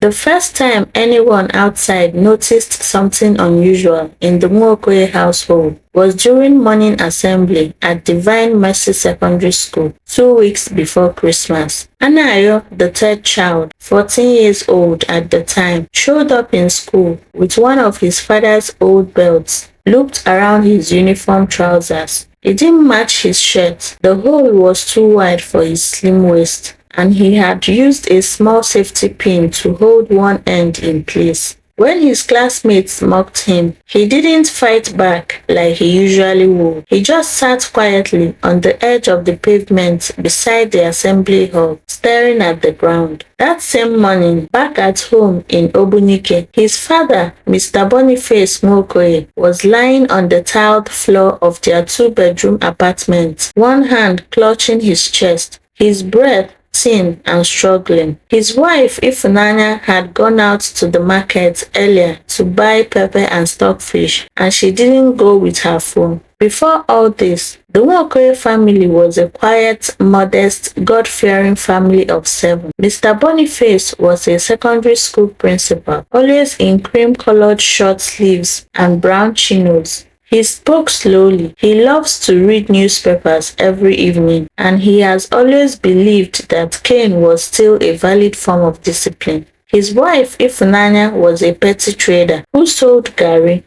The first time anyone outside noticed something unusual in the Nwokoye household was during morning assembly at Divine Mercy Secondary School 2 weeks before Christmas. Anayo, the third child, 14 years old at the time, showed up in school with one of his father's old belts, looked around his uniform trousers. It didn't match his shirt. The hole was too wide for his slim waist, and he had used a small safety pin to hold one end in place. When his classmates mocked him, he didn't fight back like he usually would. He just sat quietly on the edge of the pavement beside the assembly hall, staring at the ground. That same morning, back at home in Obunike, his father, Mr. Boniface Nwokoye, was lying on the tiled floor of their two-bedroom apartment, one hand clutching his chest, his breath thin and struggling. His wife, Ifunanya, had gone out to the market earlier to buy pepper and stockfish, and she didn't go with her phone. Before all this, the Nwokoye family was a quiet, modest, God-fearing family of 7. Mr. Boniface was a secondary school principal, always in cream-colored short sleeves and brown chinos. He spoke slowly. He loves to read newspapers every evening, and he has always believed that cane was still a valid form of discipline. His wife, Ifunanya, was a petty trader who sold garri,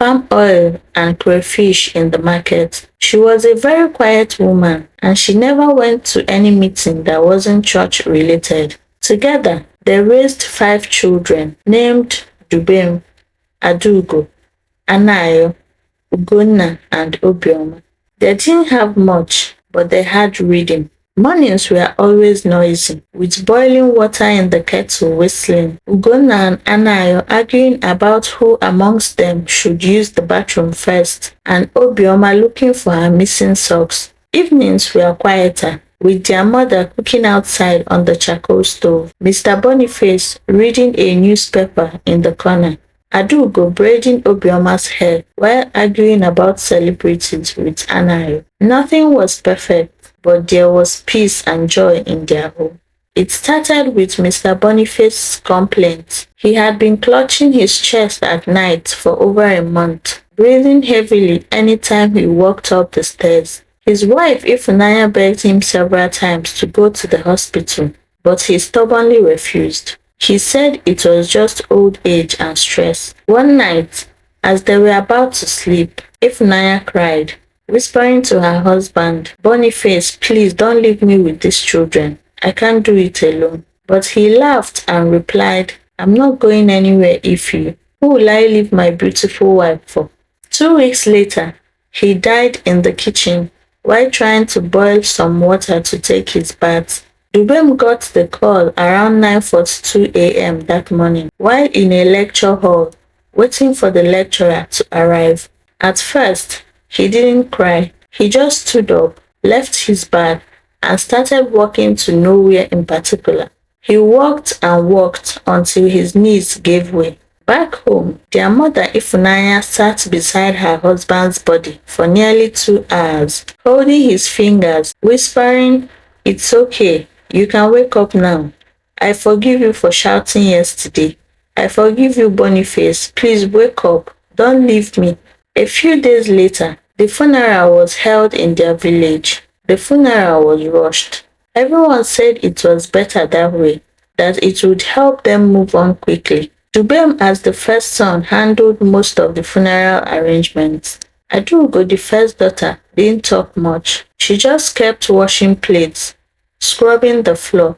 palm oil, and crayfish in the market. She was a very quiet woman, and she never went to any meeting that wasn't church-related. Together, they raised 5 children, named Dubem, Adugo, Anayo, Ugonna, and Obioma. They didn't have much, but they had reading. Mornings were always noisy, with boiling water in the kettle whistling, Ugonna and Anayo arguing about who amongst them should use the bathroom first, and Obioma looking for her missing socks. Evenings were quieter, with their mother cooking outside on the charcoal stove, Mr. Boniface reading a newspaper in the corner, Adugo braiding Obioma's hair while arguing about celebrities with Anayo. Nothing was perfect, but there was peace and joy in their home. It started with Mr. Boniface's complaint. He had been clutching his chest at night for over a month, breathing heavily anytime he walked up the stairs. His wife Ifunanya begged him several times to go to the hospital, but he stubbornly refused. He said it was just old age and stress. One night, as they were about to sleep, Ifunanya cried, whispering to her husband, "Boniface, please don't leave me with these children. I can't do it alone." But he laughed and replied, "I'm not going anywhere if you. Who will I leave my beautiful wife for?" 2 weeks later, he died in the kitchen while trying to boil some water to take his bath. Dubem got the call around 9:42 a.m. that morning while in a lecture hall, waiting for the lecturer to arrive. At first, he didn't cry. He just stood up, left his bag, and started walking to nowhere in particular. He walked and walked until his knees gave way. Back home, their mother Ifunanya sat beside her husband's body for nearly 2 hours, holding his fingers, whispering, "It's okay. You can wake up now. I forgive you for shouting yesterday. I forgive you, Boniface. Please wake up. Don't leave me." A few days later, the funeral was held in their village. The funeral was rushed. Everyone said it was better that way, that it would help them move on quickly. Dubem, as the first son, handled most of the funeral arrangements. Adugo, the first daughter, didn't talk much. She just kept washing plates, scrubbing the floor,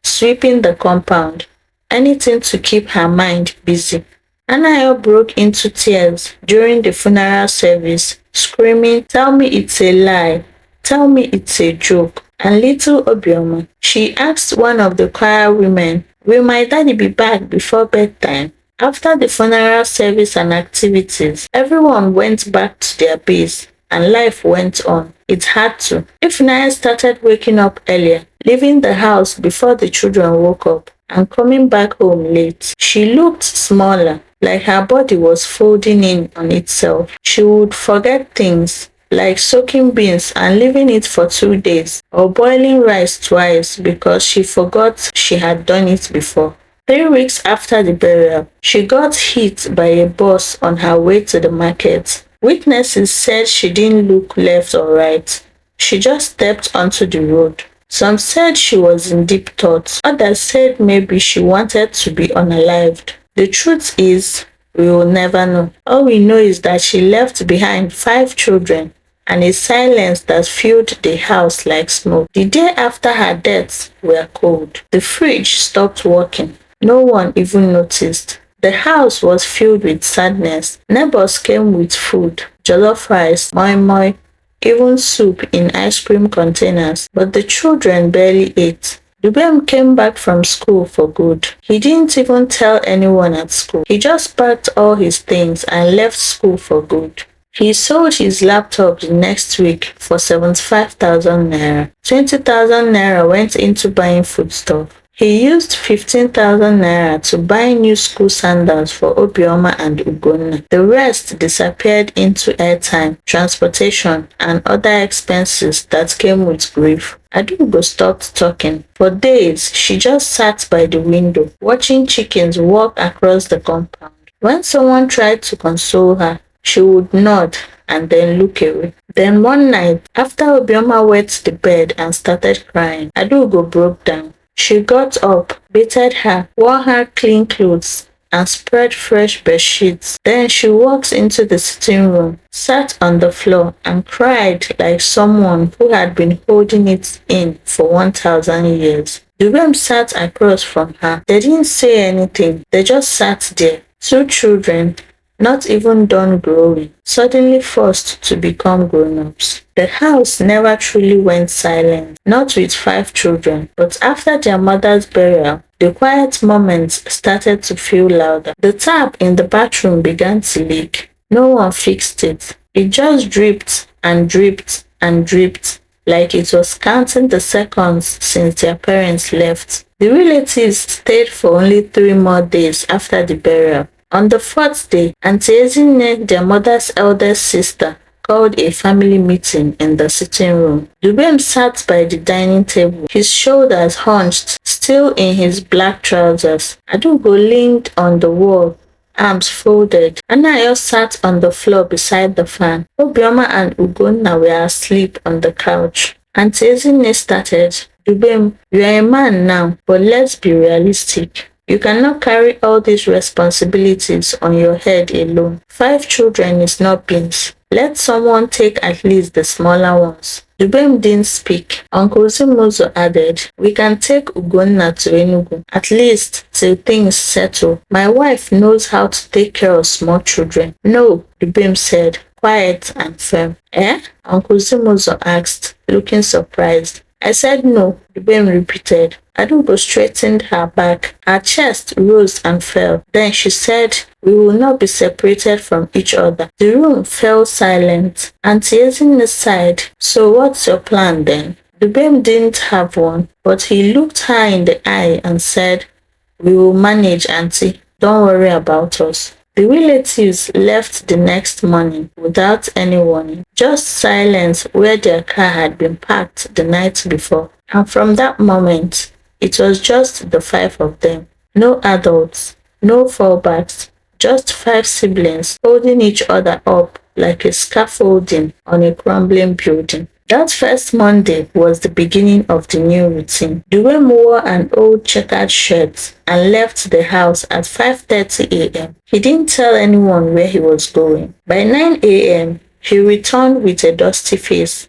sweeping the compound, anything to keep her mind busy. Anayo broke into tears during the funeral service, screaming, "Tell me it's a lie. Tell me it's a joke." And little Obioma, she asked one of the choir women, "Will my daddy be back before bedtime?" After the funeral service and activities, everyone went back to their base, and life went on. It had to. Ifunanya started waking up earlier, leaving the house before the children woke up, and coming back home late. She looked smaller, like her body was folding in on itself. She would forget things, like soaking beans and leaving it for 2 days, or boiling rice twice because she forgot she had done it before. 3 weeks after the burial, she got hit by a bus on her way to the market. Witnesses said she didn't look left or right. She just stepped onto the road. Some said she was in deep thought. Others said maybe she wanted to be unalived. The truth is, we will never know. All we know is that she left behind 5 children and a silence that filled the house like smoke. The day after her death were cold. The fridge stopped working. No one even noticed. The house was filled with sadness. Neighbors came with food, jollof rice, moi moi, even soup in ice cream containers, but the children barely ate. Dubem came back from school for good. He didn't even tell anyone at school. He just packed all his things and left school for good. He sold his laptop the next week for 75,000 naira. 20,000 naira went into buying foodstuff. He used 15,000 naira to buy new school sandals for Obioma and Ugonna. The rest disappeared into airtime, transportation, and other expenses that came with grief. Adugo stopped talking. For days, she just sat by the window, watching chickens walk across the compound. When someone tried to console her, she would nod and then look away. Then one night, after Obioma wet the bed and started crying, Adugo broke down. She got up, bathed her, wore her clean clothes, and spread fresh bedsheets. Then she walked into the sitting room, sat on the floor, and cried like someone who had been holding it in for 1,000 years. The room sat across from her. They didn't say anything. They just sat there. 2 children, not even done growing, suddenly forced to become grown-ups. The house never truly went silent, not with 5 children, but after their mother's burial, the quiet moments started to feel louder. The tap in the bathroom began to leak. No one fixed it. It just dripped and dripped and dripped, like it was counting the seconds since their parents left. The relatives stayed for only 3 more days after the burial. On the 4th day, Auntie Ezine, their mother's eldest sister, called a family meeting in the sitting room. Dubem sat by the dining table, his shoulders hunched, still in his black trousers. Adugo leaned on the wall, arms folded. Anayo sat on the floor beside the fan. Obioma and Ugonna were asleep on the couch. Auntie Ezine started, "Dubem, you are a man now, but let's be realistic. You cannot carry all these responsibilities on your head alone. 5 children is not beans. Let someone take at least the smaller ones." Dubem didn't speak. Uncle Zimuzo added, "We can take Ugonna to Enugu, at least till things settle. My wife knows how to take care of small children." "No," Dubem said, quiet and firm. "Eh?" Uncle Zimuzo asked, looking surprised. "I said no," Dubem repeated. Adugo straightened her back. Her chest rose and fell. Then she said, "We will not be separated from each other." The room fell silent. Auntie Ezine sighed. "So what's your plan then?" Dubem didn't have one, but he looked her in the eye and said, "We will manage, Auntie. Don't worry about us." The relatives left the next morning without any warning. Just silence where their car had been parked the night before. And from that moment, it was just the 5 of them. No adults, no fallbacks, just 5 siblings holding each other up like a scaffolding on a crumbling building. That first Monday was the beginning of the new routine. Dubem wore an old checkered shirt and left the house at 5:30 a.m. He didn't tell anyone where he was going. By 9 a.m., he returned with a dusty face,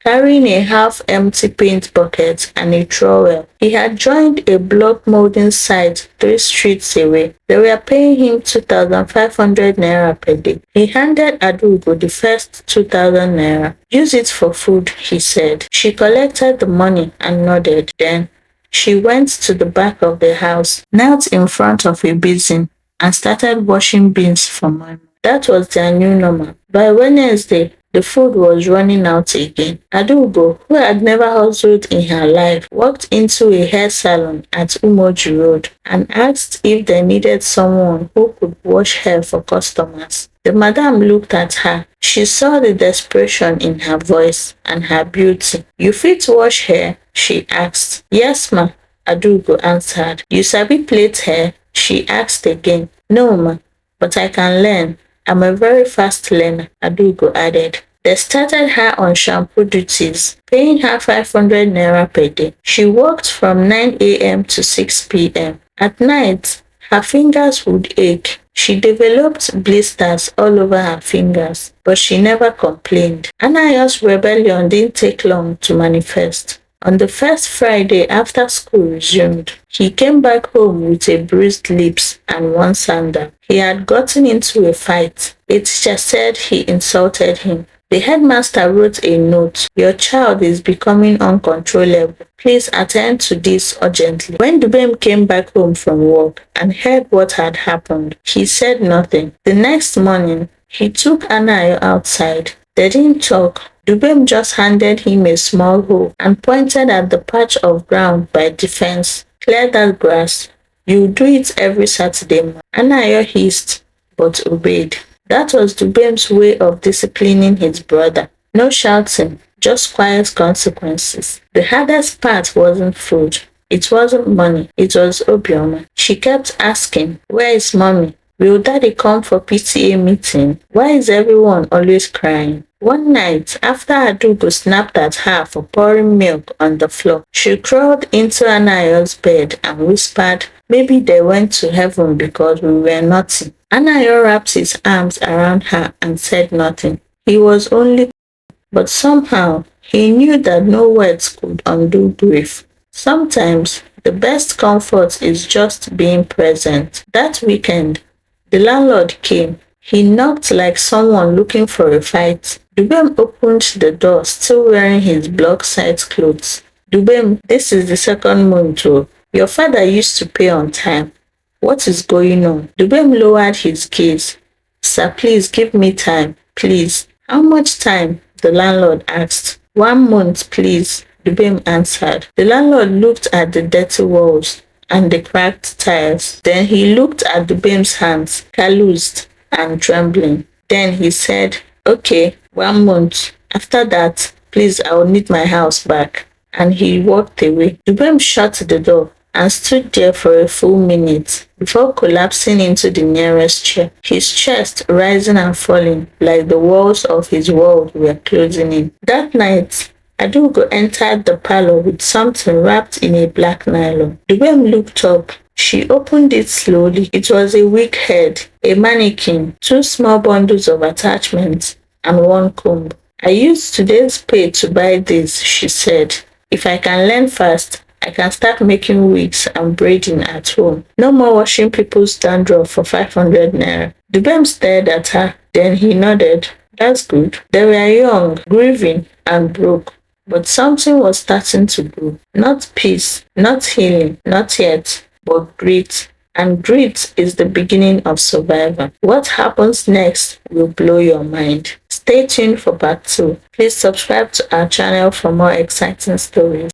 carrying a half-empty paint bucket and a trowel. He had joined a block molding site 3 streets away. They were paying him 2,500 naira per day. He handed Adugo the first 2,000 naira. "Use it for food," he said. She collected the money and nodded. Then she went to the back of the house, knelt in front of a basin, and started washing beans for money. That was their new normal. By Wednesday, the food was running out again. Adugo, who had never hustled in her life, walked into a hair salon at Umoji Road and asked if they needed someone who could wash hair for customers. The madam looked at her. She saw the desperation in her voice and her beauty. "You fit wash hair?" she asked. "Yes, ma." Adugo answered. You sabi plait hair? She asked again. No, ma, but I can learn. I'm a very fast learner, Adugo added. They started her on shampoo duties, paying her 500 naira per day. She worked from 9 a.m. to 6 p.m. At night, her fingers would ache. She developed blisters all over her fingers, but she never complained. Anayo's rebellion didn't take long to manifest. On the first Friday after school resumed, he came back home with a bruised lips and one sandal. He had gotten into a fight. A teacher said he insulted him. The headmaster wrote a note. Your child is becoming uncontrollable. Please attend to this urgently. When Dubem came back home from work and heard what had happened, he said nothing. The next morning, he took Anayo outside. They didn't talk. Dubem just handed him a small hoe and pointed at the patch of ground by the fence. Clear that grass. You do it every Saturday. Anayo hissed, but obeyed. That was Dubem's way of disciplining his brother. No shouting, just quiet consequences. The hardest part wasn't food. It wasn't money. It was Obioma. She kept asking, where is mommy? Will daddy come for PTA meeting? Why is everyone always crying? One night, after Adugo snapped at her for pouring milk on the floor, she crawled into Anayo's bed and whispered, maybe they went to heaven because we were naughty. Anayo wrapped his arms around her and said nothing. He was only, but somehow he knew that no words could undo grief. Sometimes the best comfort is just being present. That weekend, the landlord came. He knocked like someone looking for a fight. Dubem opened the door, still wearing his block-side clothes. Dubem, this is the second month. Your father used to pay on time. What is going on? Dubem lowered his gaze. Sir, please give me time. Please. How much time? The landlord asked. 1 month, please, Dubem answered. The landlord looked at the dirty walls and the cracked tiles. Then he looked at Dubem's hands, calloused and trembling. Then he said, okay, 1 month. After that, please, I will need my house back. And he walked away. Dubem shut the door and stood there for a full minute before collapsing into the nearest chair, his chest rising and falling like the walls of his world were closing in. That night, Adugo entered the parlor with something wrapped in a black nylon. Dubem looked up. She opened it slowly. It was a wig head, a mannequin, 2 small bundles of attachments, and 1 comb. I used today's pay to buy this, she said. If I can learn fast, I can start making wigs and braiding at home. No more washing people's dandruff for 500 naira. Dubem stared at her. Then he nodded. That's good. They were young, grieving, and broke. But something was starting to grow. Not peace, not healing, not yet, but grit. And grit is the beginning of survival. What happens next will blow your mind. Stay tuned for part 2. Please subscribe to our channel for more exciting stories.